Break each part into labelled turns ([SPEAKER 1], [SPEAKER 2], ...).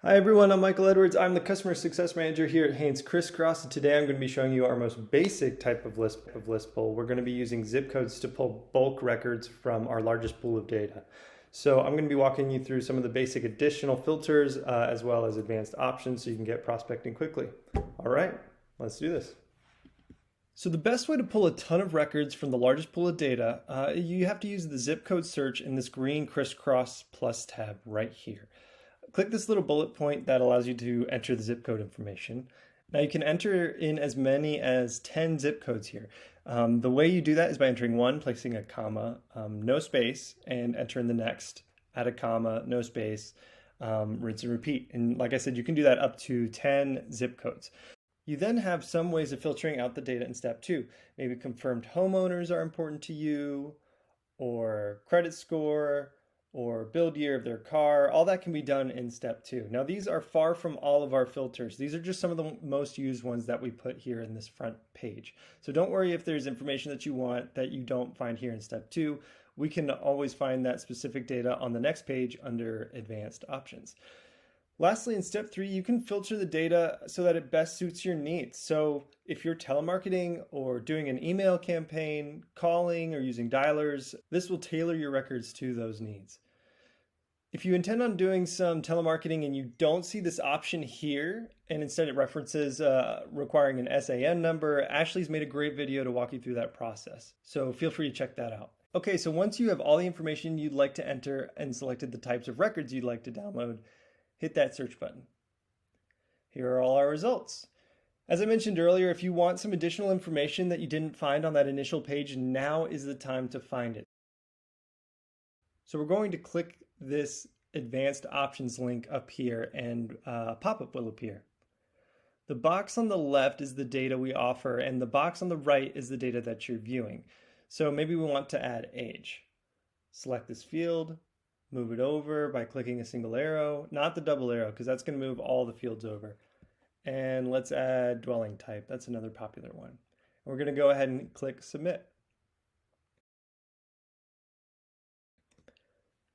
[SPEAKER 1] Hi everyone, I'm Michael Edwards. I'm the Customer Success Manager here at Haines Criss+Cross, and today I'm going to be showing you our most basic type of list pull. We're going to be using zip codes to pull bulk records from our largest pool of data. So I'm going to be walking you through some of the basic additional filters as well as advanced options so you can get prospecting quickly. All right, let's do this. So the best way to pull a ton of records from the largest pool of data, you have to use the zip code search in this green Criss+Cross Plus tab right here. Click this little bullet point that allows you to enter the zip code information. Now you can enter in as many as 10 zip codes here. The way you do that is by entering one, placing a comma, no space, and enter in the next, add a comma, no space, rinse and repeat. And like I said, you can do that up to 10 zip codes. You then have some ways of filtering out the data in step 2. Maybe confirmed homeowners are important to you, or credit score, or build year of their car. All that can be done in step 2. Now these are far from all of our filters. These are just some of the most used ones that we put here in this front page. So don't worry if there's information that you want that you don't find here in step 2. We can always find that specific data on the next page under advanced options. Lastly, in step 3, you can filter the data so that it best suits your needs. So if you're telemarketing or doing an email campaign, calling or using dialers, this will tailor your records to those needs. If you intend on doing some telemarketing and you don't see this option here, and instead it references requiring an SAN number, Ashley's made a great video to walk you through that process. So feel free to check that out. Okay, so once you have all the information you'd like to enter and selected the types of records you'd like to download, hit that search button. Here are all our results. As I mentioned earlier, if you want some additional information that you didn't find on that initial page, now is the time to find it. So we're going to click this advanced options link up here and a pop-up will appear. The box on the left is the data we offer and the box on the right is the data that you're viewing. So maybe we want to add age. Select this field, move it over by clicking a single arrow, not the double arrow because that's going to move all the fields over. And let's add dwelling type. That's another popular one. And we're going to go ahead and click submit.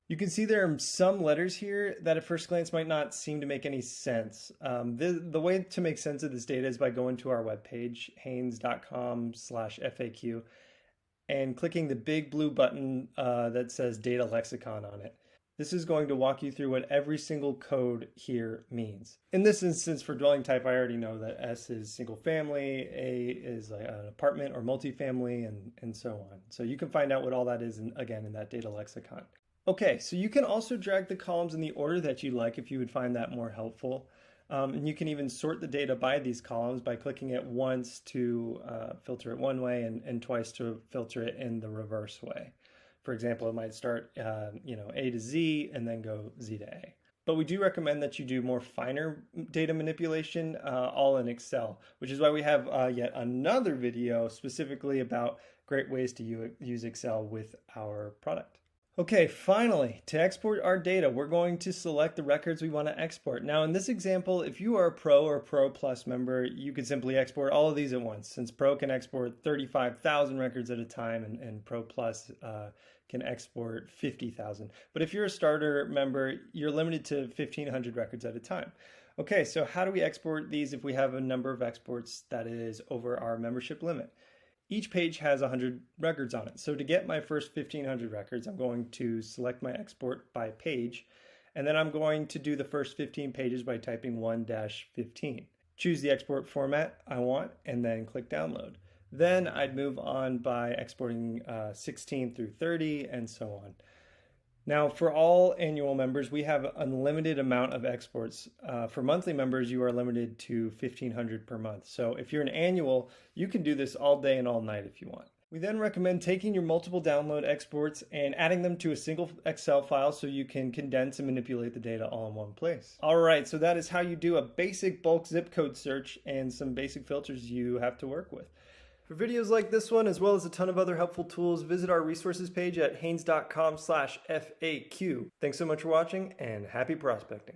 [SPEAKER 1] You can see there are some letters here that at first glance might not seem to make any sense. The way to make sense of this data is by going to our webpage, haines.com/FAQ, and clicking the big blue button that says Data Lexicon on it. This is going to walk you through what every single code here means. In this instance, for dwelling type, I already know that S is single family, A is like an apartment or multifamily, and so on. So you can find out what all that is, again, in that data lexicon. Okay, so you can also drag the columns in the order that you like if you would find that more helpful. And you can even sort the data by these columns by clicking it once to filter it one way and twice to filter it in the reverse way. For example, it might start A to Z and then go Z to A. But we do recommend that you do more finer data manipulation all in Excel, which is why we have yet another video specifically about great ways to use Excel with our product. Okay, finally, to export our data, we're going to select the records we want to export. Now, in this example, if you are a Pro or Pro Plus member, you could simply export all of these at once, since Pro can export 35,000 records at a time and Pro Plus can export 50,000. But if you're a starter member, you're limited to 1,500 records at a time. Okay, so how do we export these if we have a number of exports that is over our membership limit? Each page has 100 records on it. So to get my first 1,500 records, I'm going to select my export by page, and then I'm going to do the first 15 pages by typing 1-15. Choose the export format I want, and then click download. Then I'd move on by exporting 16 through 30 and so on. Now, for all annual members, we have an unlimited amount of exports. For monthly members, you are limited to 1,500 per month. So if you're an annual, you can do this all day and all night if you want. We then recommend taking your multiple download exports and adding them to a single Excel file so you can condense and manipulate the data all in one place. All right, so that is how you do a basic bulk zip code search and some basic filters you have to work with. For videos like this one, as well as a ton of other helpful tools, visit our resources page at haines.com/FAQ. Thanks so much for watching and happy prospecting.